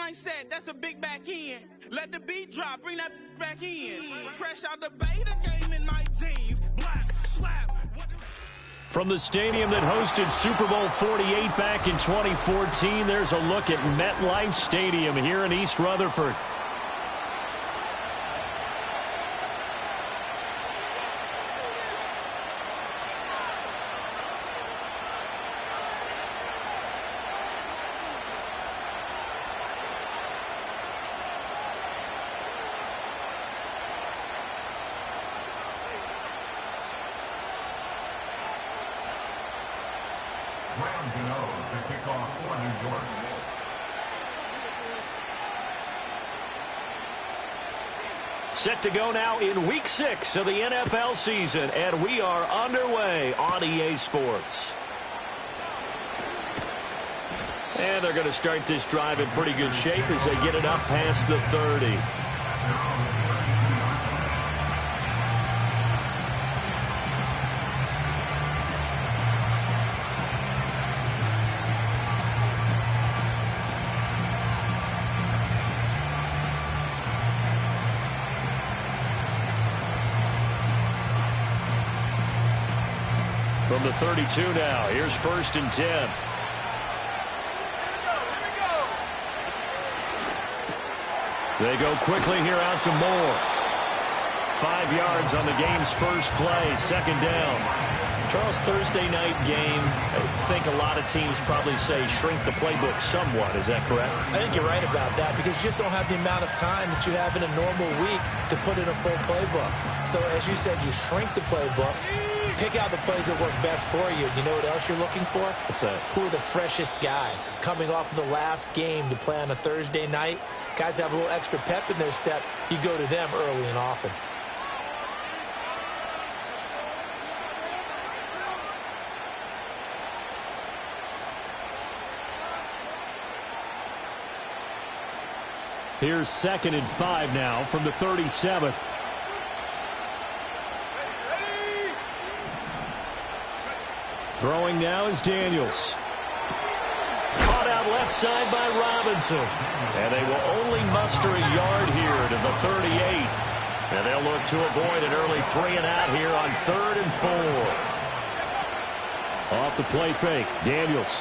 mindset, that's a big backhand. Let the beat drop, bring that back in. Fresh out the beta game in my jeans. Black, slap. From the stadium that hosted Super Bowl 48 back in 2014, there's a look at MetLife Stadium here in East Rutherford. Set to go now in Week 6 of the NFL season, and we are underway on EA Sports. And they're going to start this drive in pretty good shape as they get it up past the 30. From the 32 now, here's 1st and 10. They go quickly here out to Moore. 5 yards on the game's first play, 2nd down. Charles, Thursday night game, I think a lot of teams probably say shrink the playbook somewhat. Is that correct? I think you're right about that because you just don't have the amount of time that you have in a normal week to put in a full playbook. So as you said, you shrink the playbook. Pick out the plays that work best for you. You know what else you're looking for? What's that? Who are the freshest guys? Coming off of the last game to play on a Thursday night, guys have a little extra pep in their step. You go to them early and often. Here's 2nd and 5 now from the 37. Throwing now is Daniels. Caught out left side by Robinson. And they will only muster a yard here to the 38. And they'll look to avoid an early 3 and out here on 3rd and 4. Off the play fake, Daniels.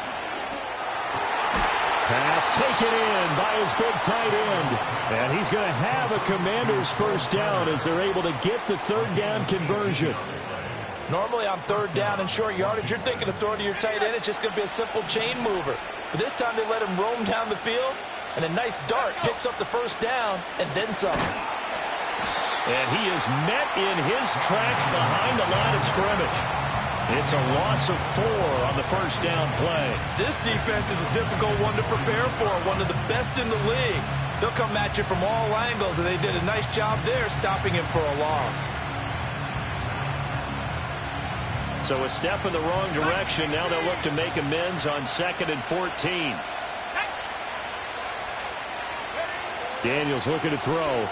Pass taken in by his big tight end. And he's going to have a Commanders first down as they're able to get the 3rd down conversion. Normally on 3rd down and short yardage, you're thinking of throwing to your tight end. It's just going to be a simple chain mover. But this time they let him roam down the field, and a nice dart picks up the first down and then some. And he is met in his tracks behind the line of scrimmage. It's a loss of 4 on the first down play. This defense is a difficult one to prepare for, one of the best in the league. They'll come at you from all angles, and they did a nice job there stopping him for a loss. So a step in the wrong direction. Now they'll look to make amends on 2nd and 14. Daniels looking to throw.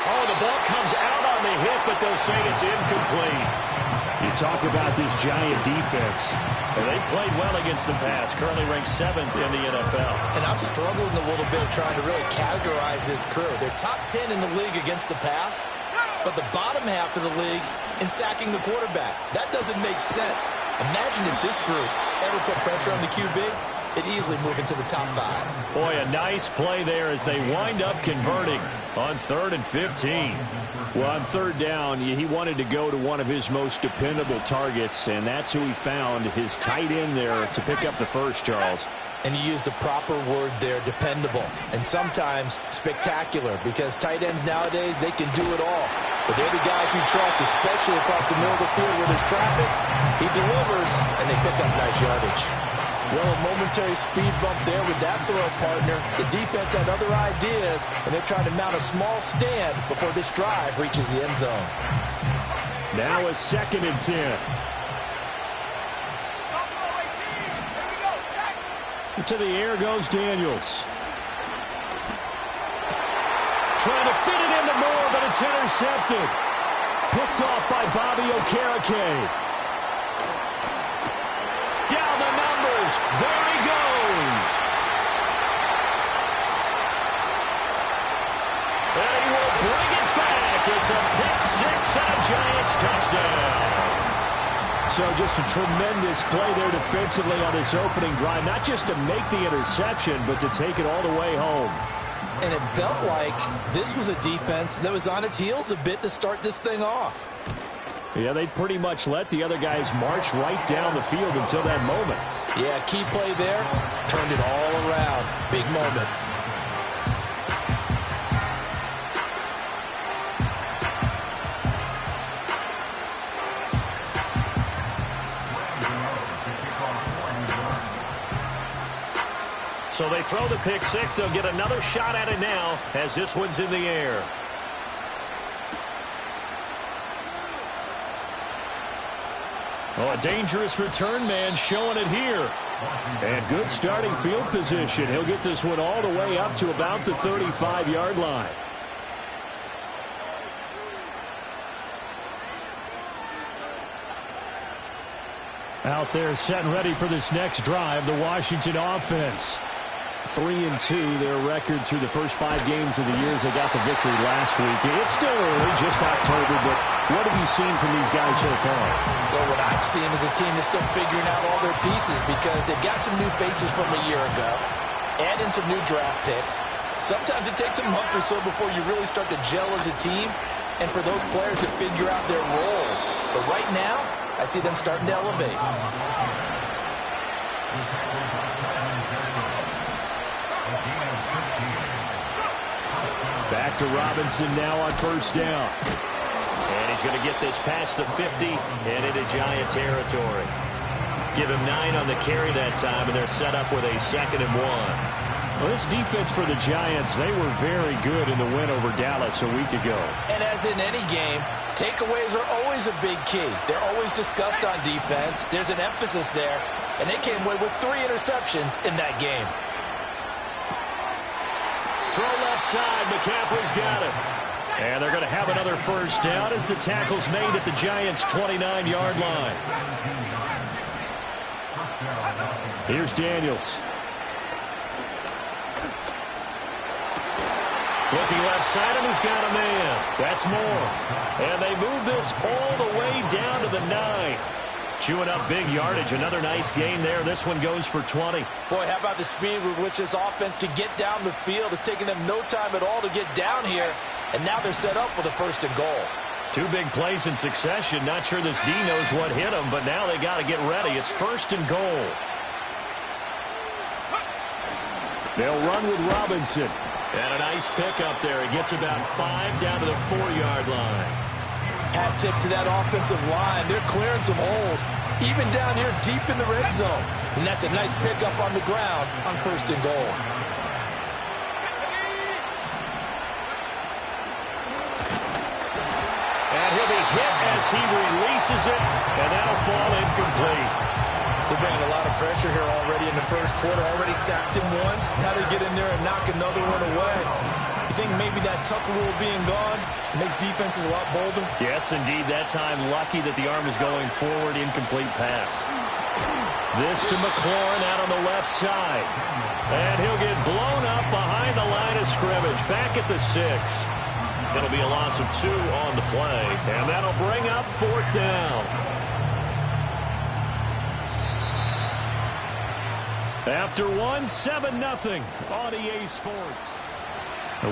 Oh, the ball comes out on the hit, but they'll say it's incomplete. You talk about this giant defense. And they played well against the pass. Currently ranked 7th in the NFL. And I'm struggling a little bit trying to really categorize this crew. They're top 10 in the league against the pass, but the bottom half of the league in sacking the quarterback. That doesn't make sense. Imagine if this group ever put pressure on the QB, it'd easily move into the top 5. Boy, a nice play there as they wind up converting on 3rd and 15. Well, on 3rd down, he wanted to go to one of his most dependable targets, and that's who he found, his tight end there to pick up the first, Charles. And you use the proper word there, dependable, and sometimes spectacular, because tight ends nowadays, they can do it all. But they're the guys you trust, especially across the middle of the field where there's traffic. He delivers, and they pick up nice yardage. Well, a momentary speed bump there with that throw partner. The defense had other ideas, and they're trying to mount a small stand before this drive reaches the end zone. Now a 2nd and 10. To the air goes Daniels. Trying to fit it into Moore, but it's intercepted. Picked off by Bobby Okereke. Down the numbers. There he goes. down. So just a tremendous play there defensively on this opening drive. Not just to make the interception, but to take it all the way home. And it felt like this was a defense that was on its heels a bit to start this thing off. Yeah, they pretty much let the other guys march right down the field until that moment. Yeah, key play there. Turned it all around. Big moment. So they throw the pick six. They'll get another shot at it now as this one's in the air. Oh, a dangerous return man showing it here. And good starting field position. He'll get this one all the way up to about the 35-yard line. Out there set and ready for this next drive, the Washington offense. 3-2, their record through the first 5 games of the year as they got the victory last week. It's still early, just October, but what have you seen from these guys so far? Well, what I've seen is a team that's still figuring out all their pieces because they've got some new faces from a year ago, add in some new draft picks. Sometimes it takes a month or so before you really start to gel as a team and for those players to figure out their roles. But right now, I see them starting to elevate. Back to Robinson now on first down. And he's going to get this past the 50 and into Giant territory. Give him 9 on the carry that time, and they're set up with a 2nd and 1. Well, this defense for the Giants, they were very good in the win over Dallas a week ago. And as in any game, takeaways are always a big key. They're always discussed on defense. There's an emphasis there, and they came away with 3 interceptions in that game. Throw left side. McCaffrey's got it. And they're going to have another first down as the tackle's made at the Giants' 29-yard line. Here's Daniels. Looking left side, and he's got a man. That's more. And they move this all the way down to the 9. Chewing up big yardage. Another nice gain there. This one goes for 20. Boy, how about the speed with which this offense can get down the field? It's taken them no time at all to get down here. And now they're set up with a 1st and goal. 2 big plays in succession. Not sure this D knows what hit them, but now they got to get ready. It's 1st and goal. They'll run with Robinson. And a nice pick up there. He gets about 5 down to the 4-yard line. Hat tip to that offensive line. They're clearing some holes, even down here deep in the red zone. And that's a nice pickup on the ground on 1st and goal. And he'll be hit as he releases it, and that'll fall incomplete. They're bringing a lot of pressure here already in the first quarter. Already sacked him once. How to get in there and knock another one away. You think maybe that Tucker rule being gone makes defenses a lot bolder? Yes, indeed. That time, lucky that the arm is going forward. Incomplete pass. This to McLaurin out on the left side. And he'll get blown up behind the line of scrimmage. Back at the 6. It'll be a loss of 2 on the play. And that'll bring up 4th down. After 1, 7-0 on EA Sports.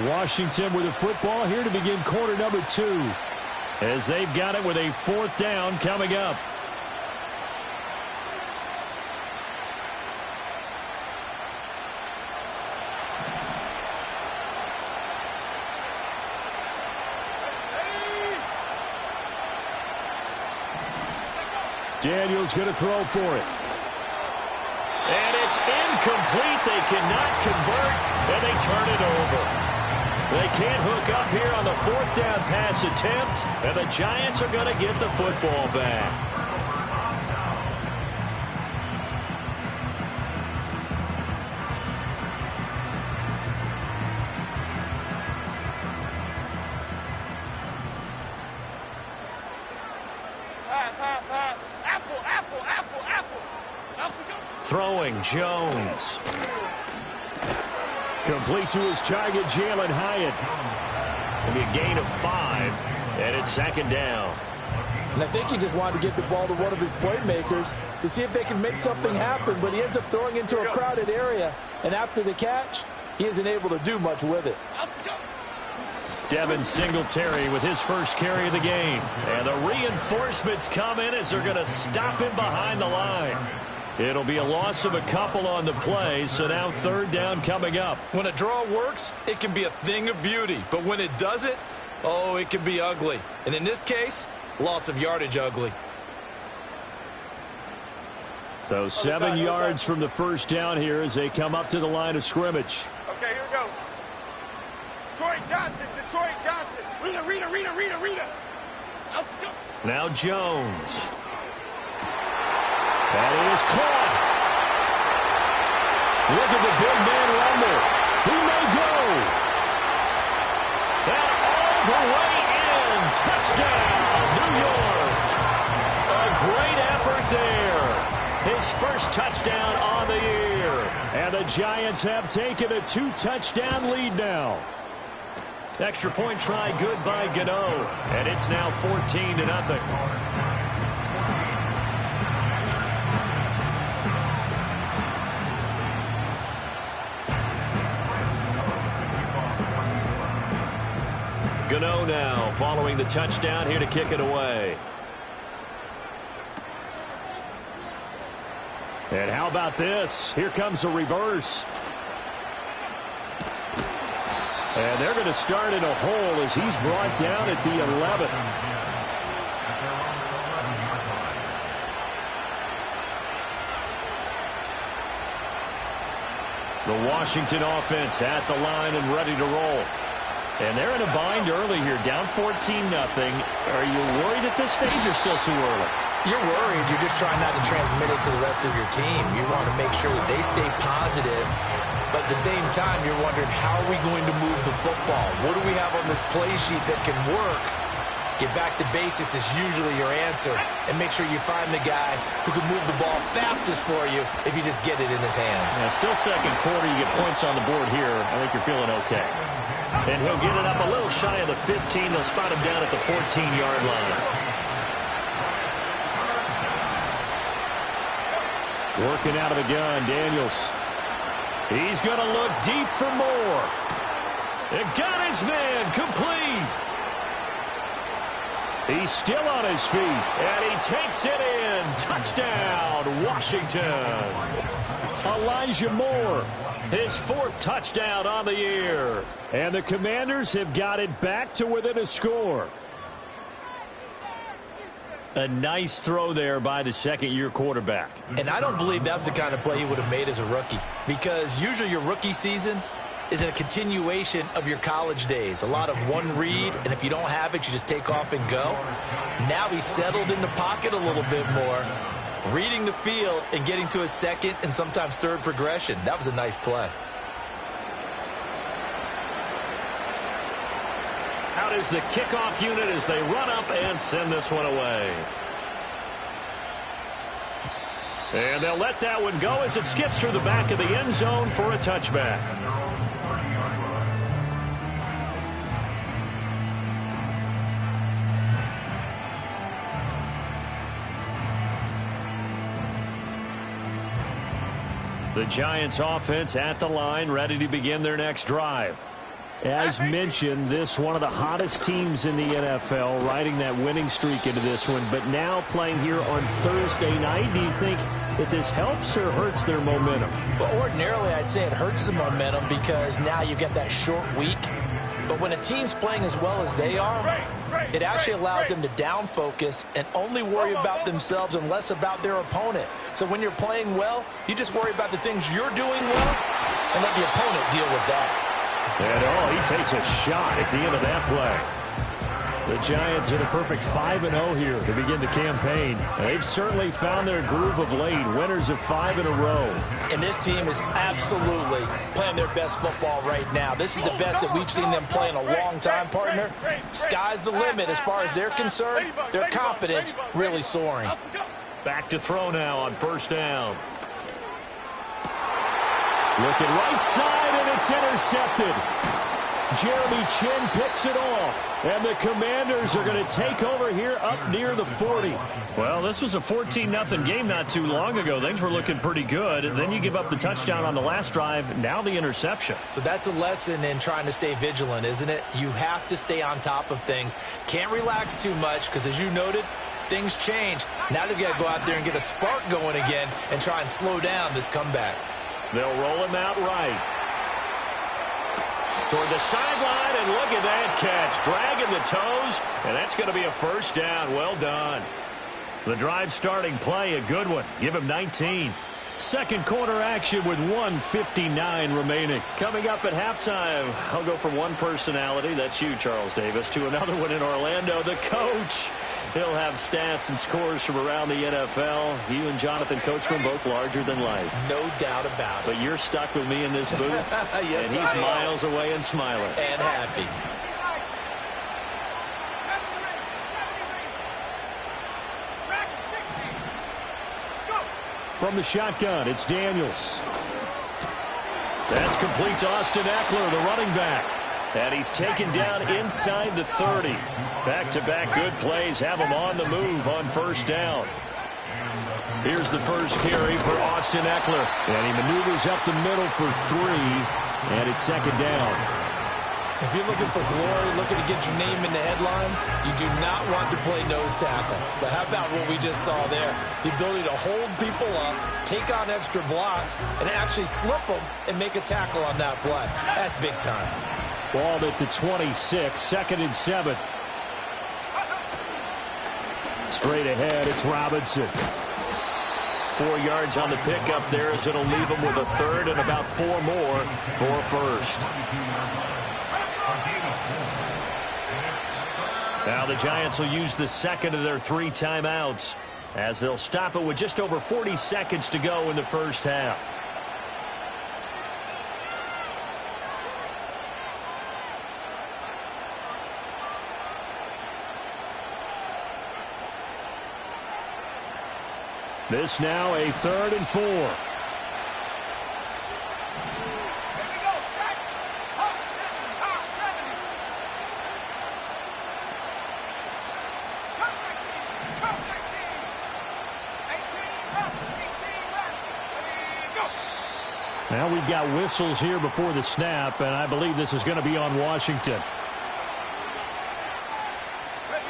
Washington with the football here to begin quarter number 2. As they've got it with a 4th down coming up. Daniels going to throw for it. And it's incomplete. They cannot convert, and they turn it over. They can't hook up here on the 4th down pass attempt, and the Giants are going to get the football back. Throwing Jones. Complete to his target, Jalen Hyatt. It'll be a gain of 5, and it's 2nd down. And I think he just wanted to get the ball to one of his playmakers to see if they can make something happen, but he ends up throwing into a crowded area, and after the catch, he isn't able to do much with it. Devin Singletary with his first carry of the game. And the reinforcements come in as they're going to stop him behind the line. It'll be a loss of a couple on the play, so now third down coming up. When a draw works, it can be a thing of beauty, but when it doesn't, oh, it can be ugly. And in this case, loss of yardage ugly. So 7 yards from the first down here as they come up to the line of scrimmage. Okay, here we go. Detroit Johnson. Rita. Now Jones. That is caught. Look at the big man rumble. He may go. That all the way in. Touchdown, New York. A great effort there. His first touchdown on the year. And the Giants have taken a 2-touchdown lead now. Extra point try good by Gano. And it's now 14-0. Gano now following the touchdown here to kick it away. And how about this? Here comes a reverse. And they're going to start in a hole as he's brought down at the 11. The Washington offense at the line and ready to roll. And they're in a bind early here, down 14-0. Are you worried at this stage or still too early? You're worried. You're just trying not to transmit it to the rest of your team. You want to make sure that they stay positive. But at the same time, you're wondering, how are we going to move the football? What do we have on this play sheet that can work? Get back to basics is usually your answer. And make sure you find the guy who can move the ball fastest for you if you just get it in his hands. Yeah, still second quarter. You get points on the board here. I think you're feeling okay. And he'll get it up a little shy of the 15. They'll spot him down at the 14-yard line. Working out of the gun, Daniels. He's going to look deep for more. It got his man complete. He's still on his feet. And he takes it in. Touchdown, Washington. Elijah Moore. His fourth touchdown on the year. And the Commanders have got it back to within a score. A nice throw there by the second-year quarterback. And I don't believe that was the kind of play he would have made as a rookie. Because usually your rookie season is a continuation of your college days. A lot of one read, and if you don't have it, you just take off and go. Now he's settled in the pocket a little bit more, reading the field and getting to a second and sometimes third progression. That was a nice play. Out is the kickoff unit as they run up and send this one away. And they'll let that one go as it skips through the back of the end zone for a touchback. The Giants offense at the line, ready to begin their next drive. As mentioned, this one of the hottest teams in the NFL, riding that winning streak into this one, but now playing here on Thursday night. Do you think that this helps or hurts their momentum? Well, ordinarily, I'd say it hurts the momentum because now you get that short week. But when a team's playing as well as they are, it actually allows them to down focus and only worry about themselves and less about their opponent. So when you're playing well, you just worry about the things you're doing well and let the opponent deal with that. And he takes a shot at the end of that play. The Giants in a perfect 5-0 here to begin the campaign. They've certainly found their groove of late, winners of 5 in a row. And this team is absolutely playing their best football right now. This is the best that we've seen them play in a long time, partner. Sky's the limit as far as they're concerned. Their confidence really soaring. Back to throw now on first down. Looking right side, and it's intercepted. Jeremy Chin picks it off. And the Commanders are going to take over here up near the 40. Well, this was a 14-0 game not too long ago. Things were looking pretty good. And then you give up the touchdown on the last drive. Now the interception. So that's a lesson in trying to stay vigilant, isn't it? You have to stay on top of things. Can't relax too much because, as you noted, things change. Now they've got to go out there and get a spark going again and try and slow down this comeback. They'll roll him out right. Toward the sideline, and look at that catch. Dragging the toes, and that's going to be a first down. Well done. The drive starting play, a good one. Give him 19. Second quarter action with 1:59 remaining. Coming up at halftime, I'll go from one personality, that's you, Charles Davis, to another one in Orlando, the coach. He'll have stats and scores from around the NFL. You and Jonathan Coachman both larger than life. No doubt about it. But you're stuck with me in this booth, yes, and he's miles away and smiling. And happy. From the shotgun, it's Daniels. That's complete to Austin Eckler, the running back. And he's taken down inside the 30. Back-to-back good plays have him on the move on first down. Here's the first carry for Austin Eckler. And he maneuvers up the middle for 3, and it's second down. If you're looking for glory, looking to get your name in the headlines, you do not want to play nose tackle. But how about what we just saw there? The ability to hold people up, take on extra blocks, and actually slip them and make a tackle on that play. That's big time. Ball at the 26, 2nd and 7. Straight ahead, it's Robinson. 4 yards on the pickup there as it'll leave him with a third and about 4 more for first. Now the Giants will use the second of their 3 timeouts as they'll stop it with just over 40 seconds to go in the first half. This now a 3rd and 4. Now we've got whistles here before the snap, and I believe this is going to be on Washington.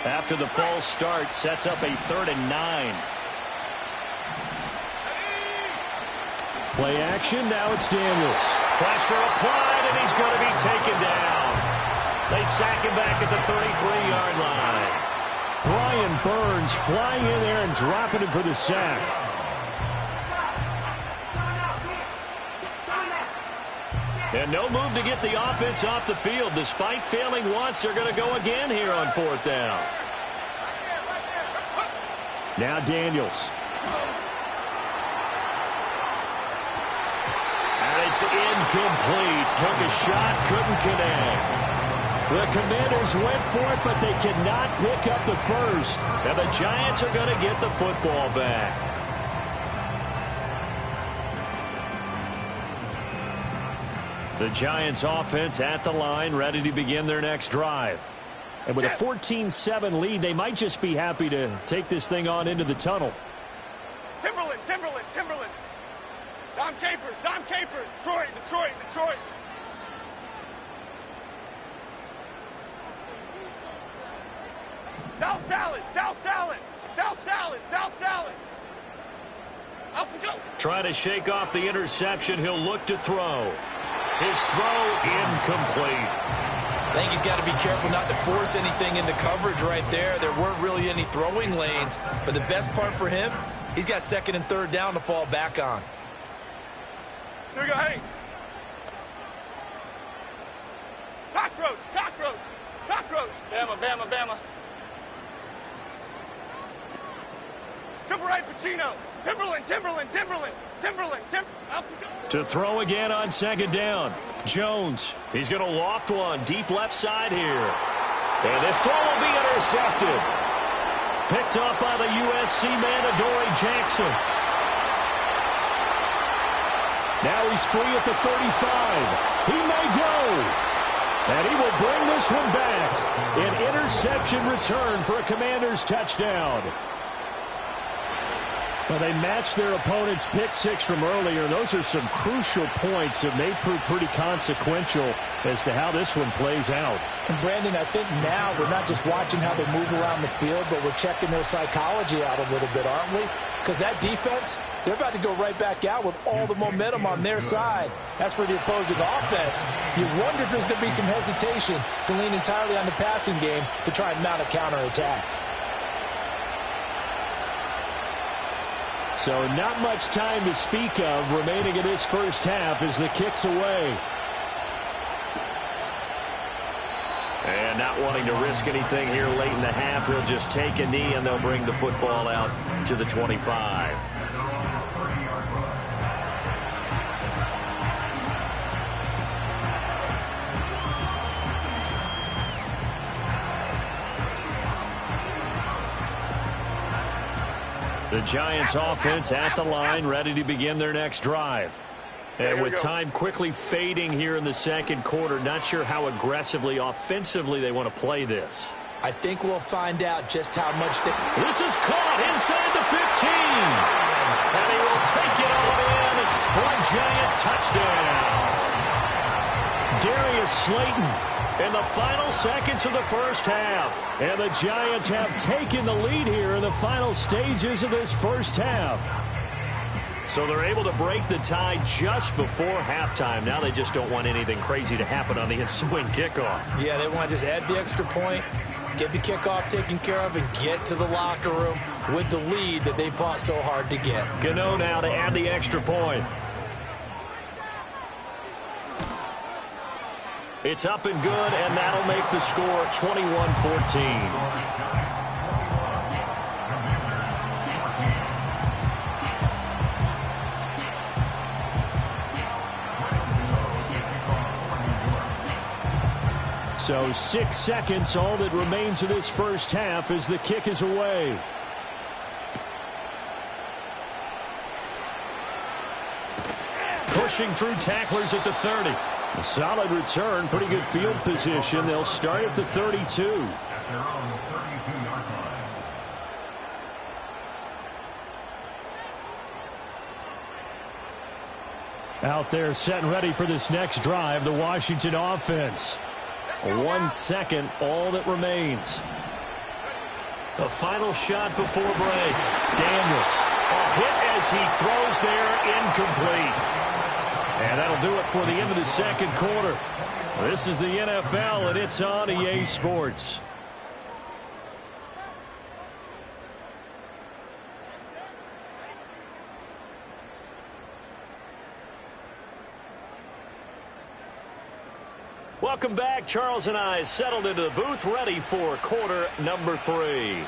After the false start, sets up a 3rd and 9. Play action, now it's Daniels. Pressure applied, and he's going to be taken down. They sack him back at the 33-yard line. Brian Burns flying in there and dropping him for the sack. And no move to get the offense off the field. Despite failing once, they're going to go again here on 4th down. Now Daniels. And it's incomplete. Took a shot, couldn't connect. The Commanders went for it, but they cannot pick up the first. And the Giants are going to get the football back. The Giants offense at the line, ready to begin their next drive. And with a 14-7 lead, they might just be happy to take this thing on into the tunnel. Timberland. Dom Capers. Detroit. South salad. Up we go. Trying to shake off the interception. He'll look to throw. His throw incomplete. I think he's got to be careful not to force anything into coverage right there. There weren't really any throwing lanes. But the best part for him, he's got 2nd and 3rd down to fall back on. Here we go, hey. Cockroach. Bama. Triple right, Pacino. Timberland. Up we go. To throw again on 2nd down. Jones. He's going to loft one deep left side here. And this throw will be intercepted. Picked up by the USC man, Adoree Jackson. Now he's free at the 35. He may go. And he will bring this one back. An interception return for a Commanders touchdown. Well, they matched their opponent's pick six from earlier. Those are some crucial points that may prove pretty consequential as to how this one plays out. And, Brandon, I think now we're not just watching how they move around the field, but we're checking their psychology out a little bit, aren't we? Because that defense, they're about to go right back out with all the momentum on their side. That's for the opposing offense. You wonder if there's going to be some hesitation to lean entirely on the passing game to try and mount a counterattack. So not much time to speak of remaining in this first half as the kick's away. And not wanting to risk anything here late in the half, they'll just take a knee and they'll bring the football out to the 25. The Giants offense at the line, ready to begin their next drive. And with time quickly fading here in the second quarter, not sure how aggressively, offensively they want to play this. I think we'll find out just how much they... This is caught inside the 15. And he will take it all in for a Giant touchdown. Darius Slayton in the final seconds of the first half. And the Giants have taken the lead here in the final stages of this first half. So they're able to break the tie just before halftime. Now they just don't want anything crazy to happen on the ensuing kickoff. Yeah, they want to just add the extra point, get the kickoff taken care of, and get to the locker room with the lead that they fought so hard to get. Gano now to add the extra point. It's up and good, and that'll make the score 21-14. So 6 seconds, all that remains of this first half as the kick is away. Pushing through tacklers at the 30. A solid return, pretty good field position. They'll start at the 32. Out there set and ready for this next drive, the Washington offense. 1 second, all that remains. The final shot before break. Daniels. A hit as he throws there, incomplete. And that'll do it for the end of the second quarter. This is the NFL, and it's on EA Sports. Welcome back. Charles and I settled into the booth, ready for quarter number 3.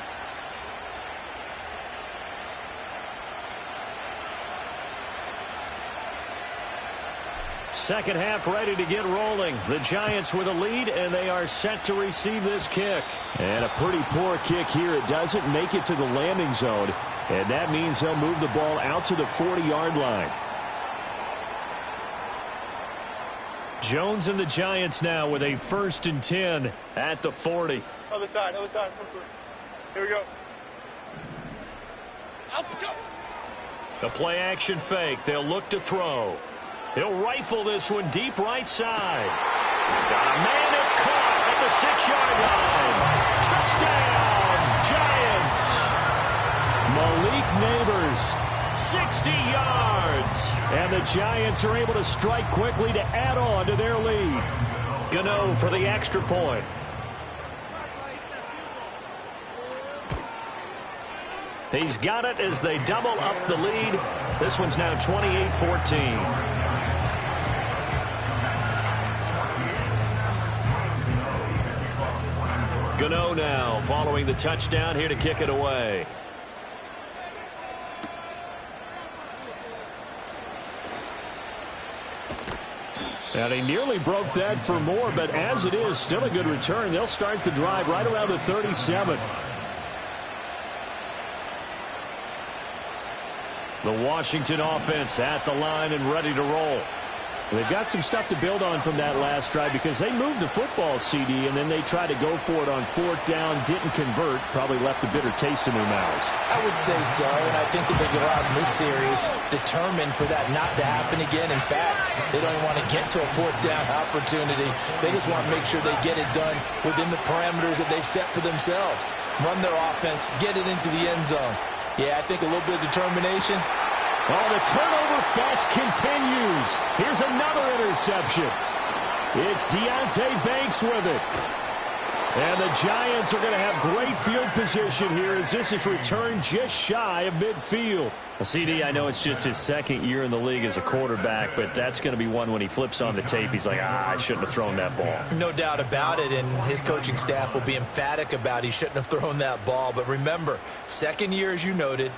Second half ready to get rolling. The Giants with a lead, and they are set to receive this kick. And a pretty poor kick here. It doesn't make it to the landing zone, and that means they'll move the ball out to the 40-yard line. Jones and the Giants now with a 1st and 10 at the 40. Other side. Here we go. The play action fake. They'll look to throw. He'll rifle this one deep right side. Got a man. It's caught at the 6-yard line. Touchdown, Giants. Malik Neighbors, 60 yards. and the Giants are able to strike quickly to add on to their lead. Gano for the extra point. He's got it as they double up the lead. This one's now 28-14. Gano now following the touchdown here to kick it away. And he nearly broke that for more, but as it is, still a good return. They'll start the drive right around the 37. The Washington offense at the line and ready to roll. They've got some stuff to build on from that last drive because they moved the football, CD, and then they tried to go for it on fourth down, didn't convert, probably left a bitter taste in their mouths. I would say so, and I think that they go out in this series determined for that not to happen again. In fact, they don't even want to get to a fourth down opportunity. They just want to make sure they get it done within the parameters that they've set for themselves. Run their offense, get it into the end zone. Yeah, I think a little bit of determination. Oh, the turnover fest continues. Here's another interception. It's Deonte Banks with it. And the Giants are going to have great field position here as this is returned just shy of midfield. Well, CD, I know it's just his second year in the league as a quarterback, but that's going to be one when he flips on the tape, he's like, I shouldn't have thrown that ball. No doubt about it, and his coaching staff will be emphatic about he shouldn't have thrown that ball. But remember, second year, as you noted,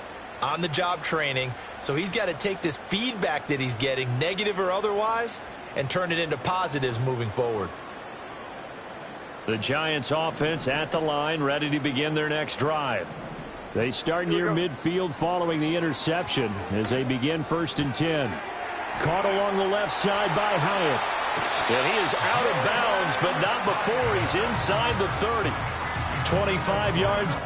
on-the-job training, so he's got to take this feedback that he's getting, negative or otherwise, and turn it into positives moving forward. The Giants offense at the line, ready to begin their next drive. They start near midfield following the interception as they begin 1st and 10. Caught along the left side by Hyatt. And he is out of bounds, but not before he's inside the 30. 25 yards.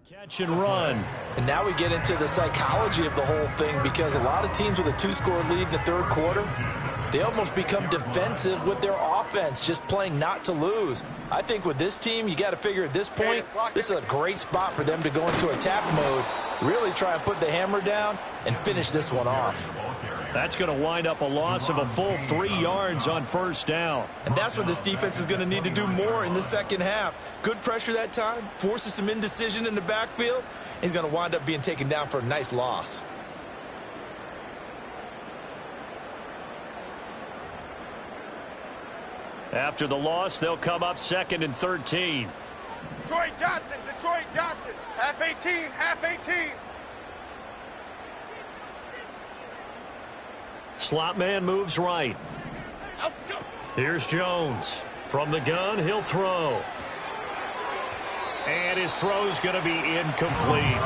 Catch and run. And now we get into the psychology of the whole thing, because a lot of teams with a 2-score lead in the third quarter, they almost become defensive with their offense, just playing not to lose. I think with this team, you got to figure at this point, this is a great spot for them to go into attack mode, really try and put the hammer down and finish this one off. That's going to wind up a loss of a full 3 yards on first down. And that's what this defense is going to need to do more in the second half. Good pressure that time, forces some indecision in the backfield. He's going to wind up being taken down for a nice loss. After the loss, they'll come up 2nd and 13. Detroit Johnson, half 18, half 18. Slot man moves right. Here's Jones. From the gun, he'll throw. And his throw's going to be incomplete.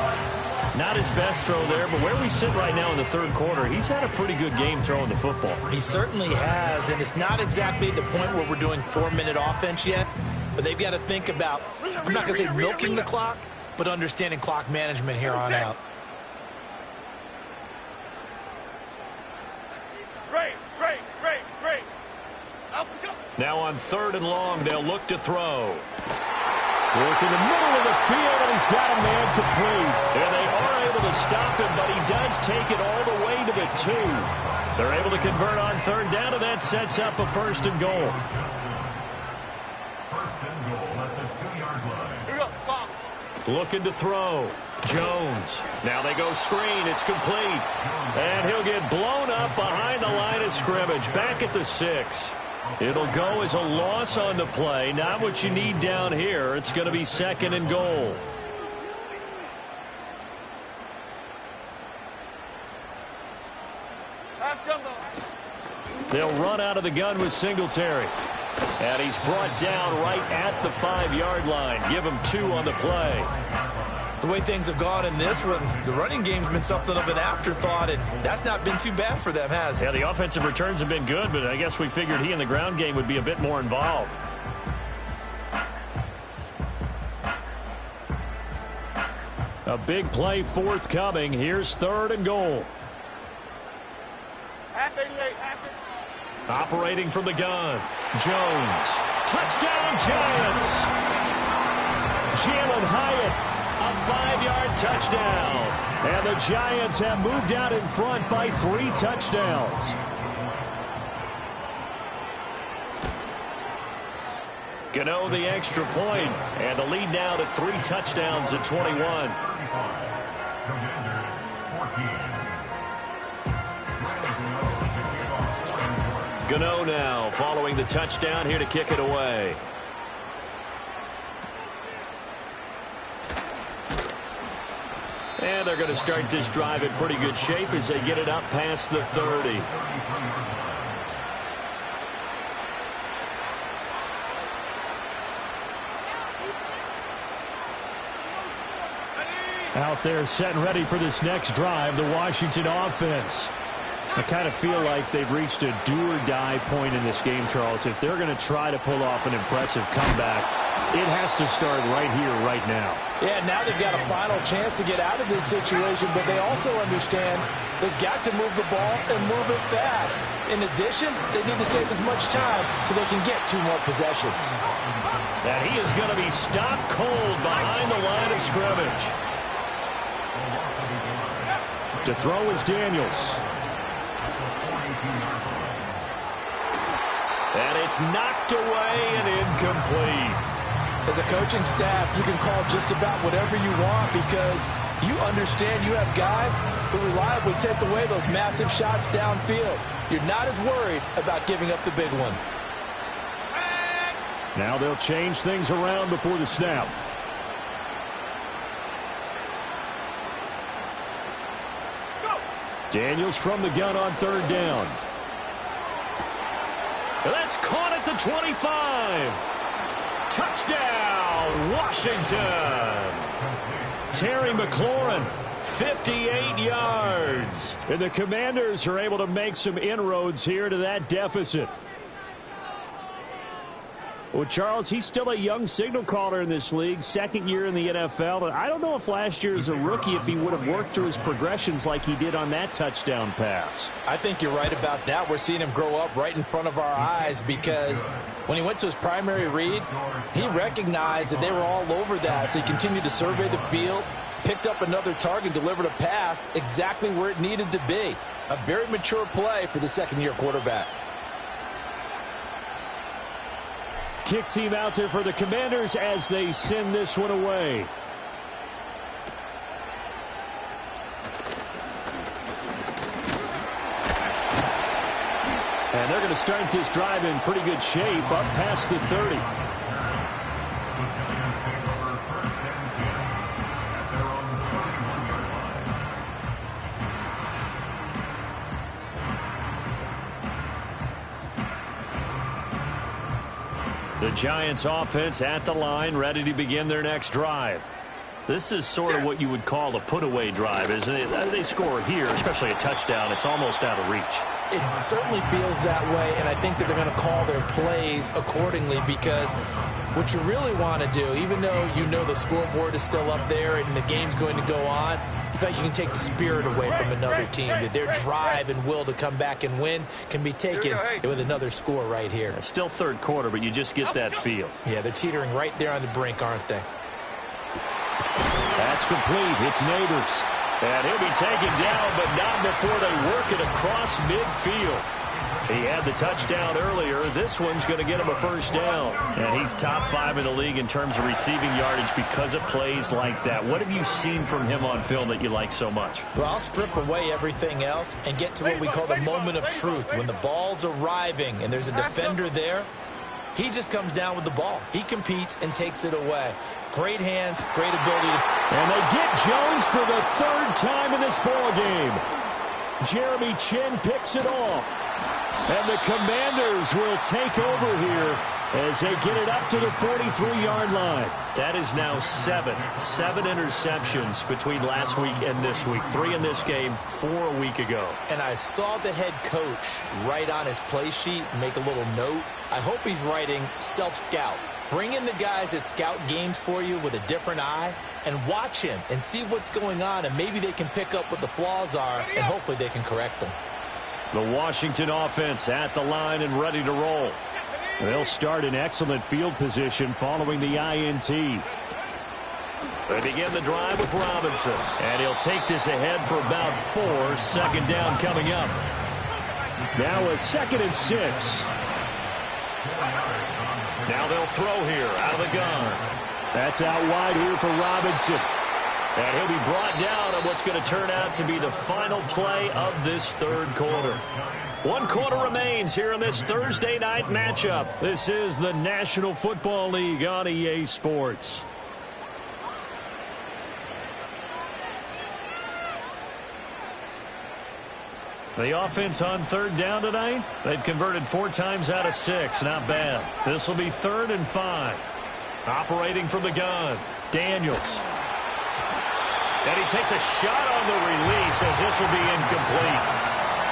Not his best throw there, but where we sit right now in the third quarter, he's had a pretty good game throwing the football. He certainly has, and it's not exactly at the point where we're doing 4-minute offense yet, but they've got to think about, I'm not going to say milking the clock, but understanding clock management here on out. Now on 3rd and long, they'll look to throw. Work in the middle of the field, and he's got a man complete. And they are able to stop him, but he does take it all the way to the 2. They're able to convert on 3rd down, and that sets up a 1st and goal. Looking to throw. Jones. Now they go screen. It's complete. And he'll get blown up behind the line of scrimmage. Back at the 6. It'll go as a loss on the play. Not what you need down here. It's going to be 2nd and goal. They'll run out of the gun with Singletary. And he's brought down right at the 5-yard line. Give him 2 on the play. The way things have gone in this one, the running game's been something of an afterthought, and that's not been too bad for them, has it? Yeah, the offensive returns have been good, but I guess we figured he in the ground game would be a bit more involved. A big play forthcoming. Here's 3rd and goal. half 88, half 88. Operating from the gun, Jones. Touchdown, Giants! Jalen Hyatt, a 5-yard touchdown. And the Giants have moved out in front by 3 touchdowns. Gano the extra point, and the lead now to 3 touchdowns at 21. Gano now following the touchdown here to kick it away. And they're going to start this drive in pretty good shape as they get it up past the 30. Out there set and ready for this next drive, the Washington offense. I kind of feel like they've reached a do-or-die point in this game, Charles. If they're going to try to pull off an impressive comeback, it has to start right here, right now. Yeah, now they've got a final chance to get out of this situation, but they also understand they've got to move the ball and move it fast. In addition, they need to save as much time so they can get 2 more possessions. And he is going to be stopped cold behind the line of scrimmage. To throw is Daniels. And it's knocked away and incomplete. As a coaching staff, you can call just about whatever you want because you understand you have guys who reliably take away those massive shots downfield. You're not as worried about giving up the big one. Now they'll change things around before the snap. Daniels from the gun on 3rd down. That's caught at the 25. Touchdown, Washington. Terry McLaurin, 58 yards. And the Commanders are able to make some inroads here to that deficit. Well, Charles, he's still a young signal caller in this league, 2nd year in the NFL. I don't know if last year as a rookie, if he would have worked through his progressions like he did on that touchdown pass. I think you're right about that. We're seeing him grow up right in front of our eyes because when he went to his primary read, he recognized that they were all over that. So he continued to survey the field, picked up another target, delivered a pass exactly where it needed to be. A very mature play for the 2nd-year quarterback. Kick team out there for the Commanders as they send this one away. And they're going to start this drive in pretty good shape up past the 30. The Giants offense at the line, ready to begin their next drive. This is sort of what you would call a put-away drive, isn't it? They score here, especially a touchdown. It's almost out of reach. It certainly feels that way, and I think that they're going to call their plays accordingly because what you really want to do, even though you know the scoreboard is still up there and the game's going to go on, you feel like you can take the spirit away from another team, that their drive and will to come back and win can be taken with another score right here. Still 3rd quarter, but you just get that feel. Yeah, they're teetering right there on the brink, aren't they? That's complete. It's Neighbors. And he'll be taken down, but not before they work it across midfield. He had the touchdown earlier. This one's going to get him a 1st down. And he's top 5 in the league in terms of receiving yardage because of plays like that. What have you seen from him on film that you like so much? Well, I'll strip away everything else and get to what we call the moment of truth. When the ball's arriving and there's a defender there, he just comes down with the ball. He competes and takes it away. Great hands, great ability to... And they get Jones for the 3rd time in this ball game. Jeremy Chin picks it off. And the Commanders will take over here as they get it up to the 43-yard line. That is now 7 interceptions between last week and this week. 3 in this game, 4 a week ago. And I saw the head coach write on his play sheet, make a little note. I hope he's writing self-scout. Bring in the guys that scout games for you with a different eye and watch him and see what's going on, and maybe they can pick up what the flaws are, and hopefully they can correct them. The Washington offense at the line and ready to roll. They'll start in excellent field position following the INT. They begin the drive with Robinson. And he'll take this ahead for about 4. Second down coming up. Now a 2nd and 6. Now they'll throw here out of the gun. That's out wide here for Robinson. And he'll be brought down on what's going to turn out to be the final play of this third quarter. 1 quarter remains here in this Thursday night matchup. This is the National Football League on EA Sports. The offense on 3rd down tonight, they've converted 4 times out of 6. Not bad. This will be 3rd and 5. Operating from the gun, Daniels. And he takes a shot on the release as this will be incomplete.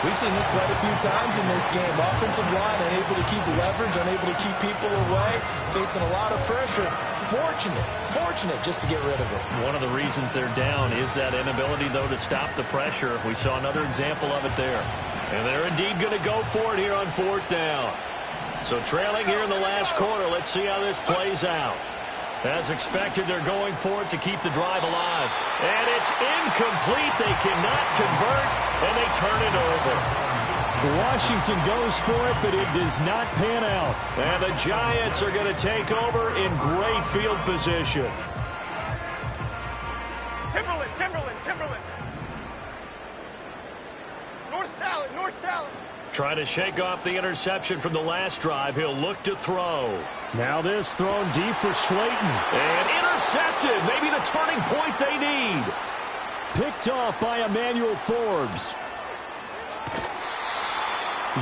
We've seen this quite a few times in this game. Offensive line unable to keep leverage, unable to keep people away, facing a lot of pressure. Fortunate just to get rid of it. One of the reasons they're down is that inability, though, to stop the pressure. We saw another example of it there. And they're indeed going to go for it here on 4th down. So trailing here in the last quarter, let's see how this plays out. As expected, they're going for it to keep the drive alive. And it's incomplete. They cannot convert, and they turn it over. Washington goes for it, but it does not pan out. And the Giants are going to take over in great field position. Timberland. North salad. Trying to shake off the interception from the last drive. He'll look to throw. Now this thrown deep for Slayton. And intercepted. Maybe the turning point they need. Picked off by Emmanuel Forbes.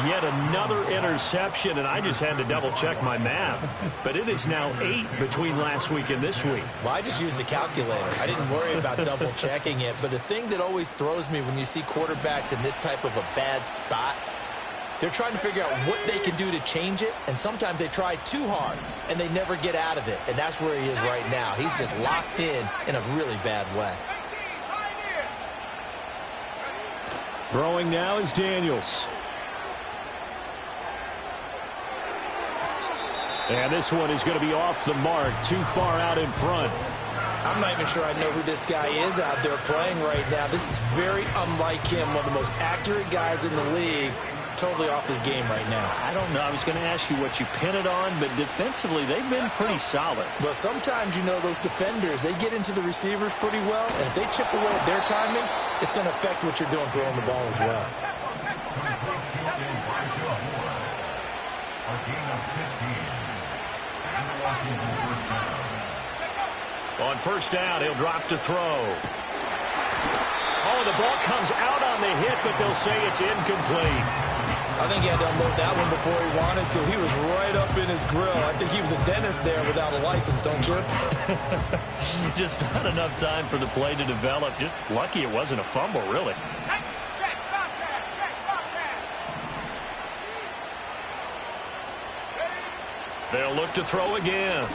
Yet another interception, and I just had to double-check my math. But it is now 8 between last week and this week. Well, I just used a calculator. I didn't worry about double-checking it. But the thing that always throws me when you see quarterbacks in this type of a bad spot, they're trying to figure out what they can do to change it, and sometimes they try too hard, and they never get out of it. And that's where he is right now. He's just locked in a really bad way. Throwing now is Daniels. And this one is going to be off the mark, too far out in front. I'm not even sure I know who this guy is out there playing right now. This is very unlike him, one of the most accurate guys in the league. Totally off his game right now. I don't know. I was going to ask you what you pin it on, but defensively, they've been pretty solid. Well, sometimes, you know, those defenders, they get into the receivers pretty well, and if they chip away at their timing, it's going to affect what you're doing throwing the ball as well. On 1st down, he'll drop to throw. Oh, the ball comes out on the hit, but they'll say it's incomplete. I think he had to unload that one before he wanted to. He was right up in his grill. I think he was a dentist there without a license, don't you? Just not enough time for the play to develop. Just lucky it wasn't a fumble, really. They'll look to throw again.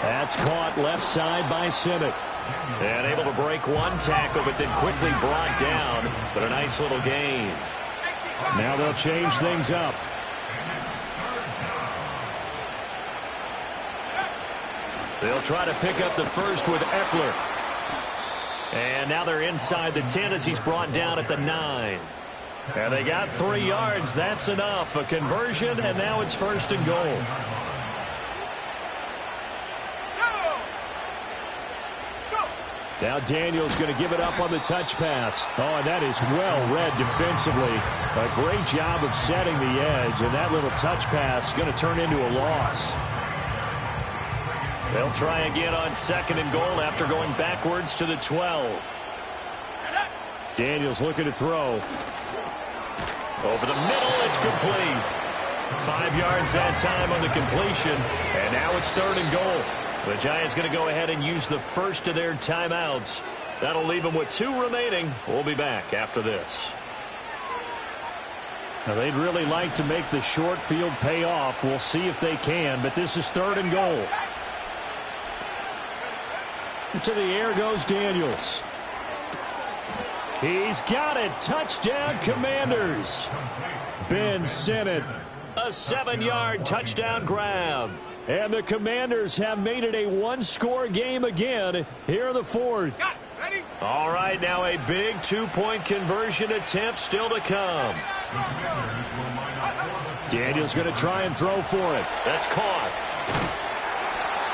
That's caught left side by Simmett. And able to break one tackle, but then quickly brought down. But a nice little gain. Now they'll change things up. They'll try to pick up the first with Eckler. And now they're inside the 10 as he's brought down at the 9. And they got 3 yards. That's enough. A conversion, and now it's 1st and goal. Now Daniels going to give it up on the touch pass. Oh, and that is well read defensively. A great job of setting the edge, and that little touch pass is going to turn into a loss. They'll try again on 2nd and goal after going backwards to the 12. Daniels looking to throw. Over the middle, it's complete. 5 yards that time on the completion, and now it's 3rd and goal. The Giants going to go ahead and use the first of their timeouts. That'll leave them with 2 remaining. We'll be back after this. Now they'd really like to make the short field pay off. We'll see if they can, but this is 3rd and goal. To the air goes Daniels. He's got it. Touchdown, Commanders. Ben Sinnott. A 7-yard touchdown grab. And the Commanders have made it a one-score game again here in the fourth. Ready? All right, now a big 2-point conversion attempt still to come. Daniel's going to try and throw for it. That's caught.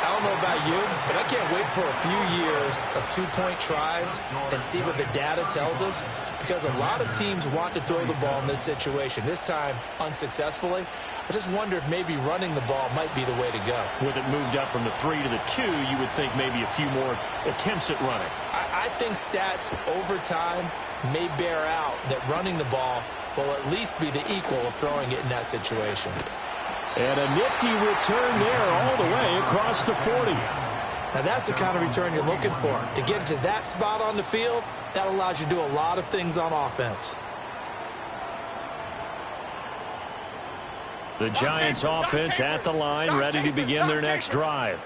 I don't know about you, but I can't wait for a few years of 2-point tries and see what the data tells us, because a lot of teams want to throw the ball in this situation, this time unsuccessfully. I just wonder if maybe running the ball might be the way to go. With it moved up from the 3 to the 2, you would think maybe a few more attempts at running. I think stats over time may bear out that running the ball will at least be the equal of throwing it in that situation. And a nifty return there all the way across the 40. Now that's the kind of return you're looking for. To get to that spot on the field, that allows you to do a lot of things on offense. The Giants offense at the line, ready to begin their next drive.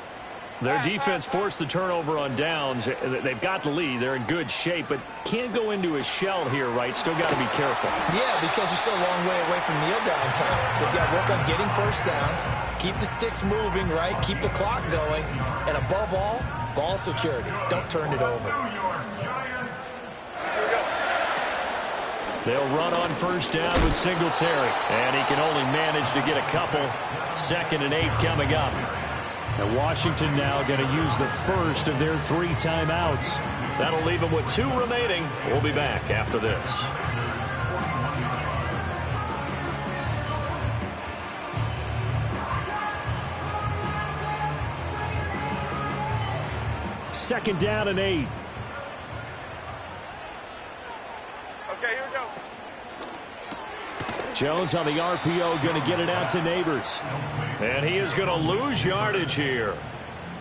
Their defense forced the turnover on downs. They've got the lead. They're in good shape, but can't go into a shell here, right? Still got to be careful. Yeah, because you're still a long way away from kneel down time. So you've got to work on getting first downs, keep the sticks moving, right? Keep the clock going. And above all, ball security. Don't turn it over. They'll run on first down with Singletary. And he can only manage to get a couple. 2nd and 8 coming up. And Washington now going to use the first of their 3 timeouts. That'll leave them with 2 remaining. We'll be back after this. Second down and 8. Okay, here we go. Jones on the RPO going to get it out to Neighbors. And he is going to lose yardage here.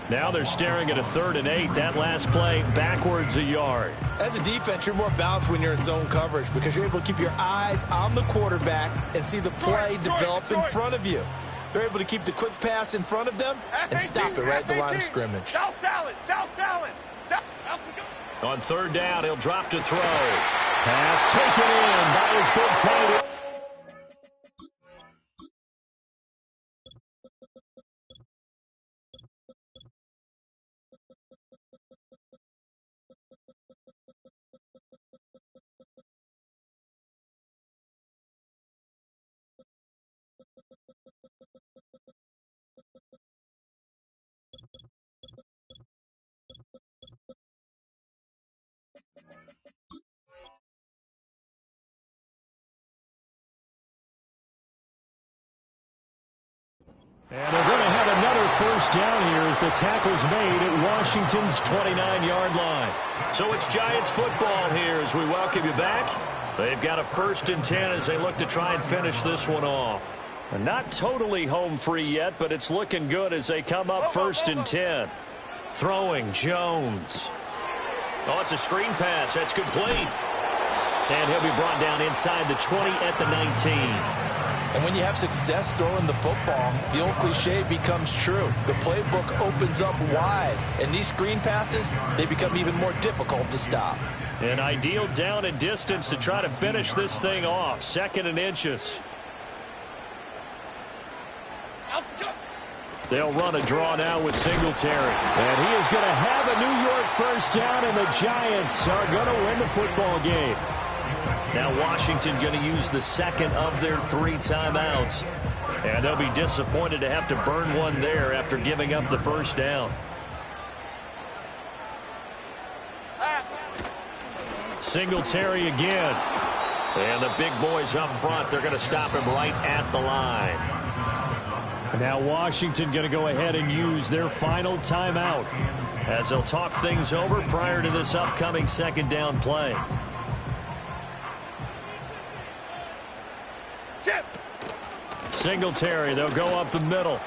Now they're staring at a 3rd and 8. That last play backwards a yard. As a defense, you're more balanced when you're in zone coverage because you're able to keep your eyes on the quarterback and see the play develop in front of you. They're able to keep the quick pass in front of them and stop it right at the line of scrimmage. South salad, South salad. On 3rd down, he'll drop to throw. Pass taken in by his big tight end. And they're going to have another first down here as the tackle's made at Washington's 29-yard line. So it's Giants football here as we welcome you back. They've got a 1st and 10 as they look to try and finish this one off. And not totally home free yet, but it's looking good as they come up 1st and 10. Throwing Jones. Oh, it's a screen pass. That's complete. And he'll be brought down inside the 20 at the 19. And when you have success throwing the football, the old cliche becomes true. The playbook opens up wide, and these screen passes, they become even more difficult to stop. An ideal down and distance to try to finish this thing off. 2nd and inches. They'll run a draw now with Singletary. And he is going to have a New York first down, and the Giants are going to win the football game. Now Washington going to use the 2nd of their 3 timeouts. And they'll be disappointed to have to burn one there after giving up the first down. Singletary again. And the big boys up front, they're going to stop him right at the line. Now Washington going to go ahead and use their final timeout as they'll talk things over prior to this upcoming 2nd down play. Singletary, they'll go up the middle.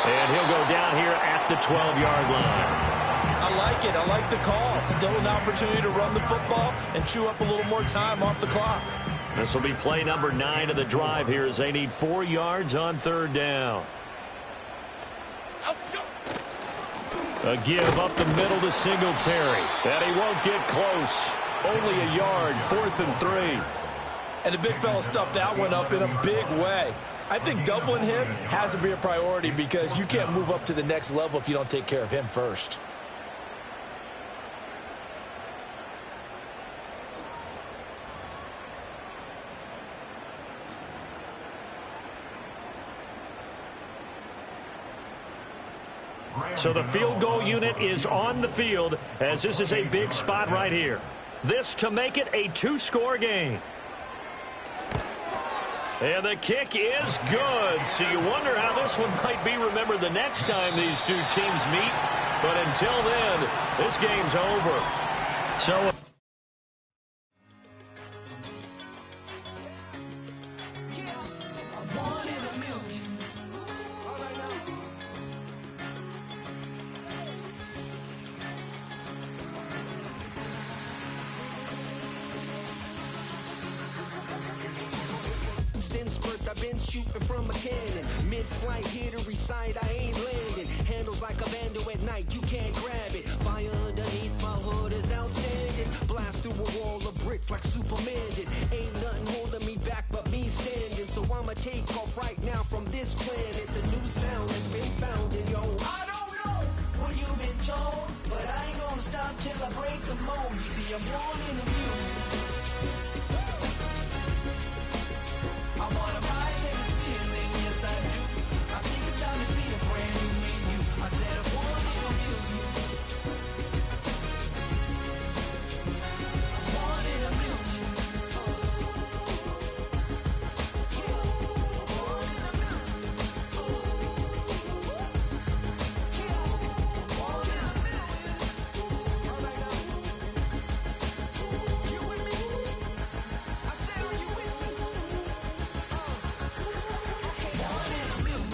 And he'll go down here at the 12-yard line. I like it. I like the call. Still an opportunity to run the football and chew up a little more time off the clock. This will be play number 9 of the drive here as they need 4 yards on 3rd down. A give up the middle to Singletary. And he won't get close. Only a yard, 4th and 3. And the big fella stuffed that one up in a big way. I think doubling him has to be a priority because you can't move up to the next level if you don't take care of him first. So the field goal unit is on the field as this is a big spot right here. This to make it a 2-score game. And the kick is good. So you wonder how this one might be remembered the next time these two teams meet. But until then, this game's over. So I've been shooting from a cannon. Mid-flight, here to recite, I ain't landing. Handles like a vandal at night, you can't grab it. Fire underneath my hood is outstanding. Blast through a wall of bricks like Superman did. Ain't nothing holding me back but me standing. So I'ma take off right now from this planet. The new sound has been found in yo. I don't know what you've been told, but I ain't gonna stop till I break the mold. You see, I'm born in the music. I wanna rise in the ceiling, yes I do. I think it's time to see a brand new menu. I said I'm born in a million. I'm born in a million. I'm born in a million. I'm born in a million. All right now. You with me? I said, are you with me?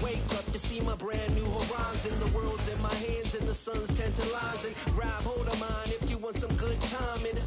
Wake up to see my brand new horizon. The world's in my hands and the sun's tantalizing. Grab hold of mine if you want some good time. And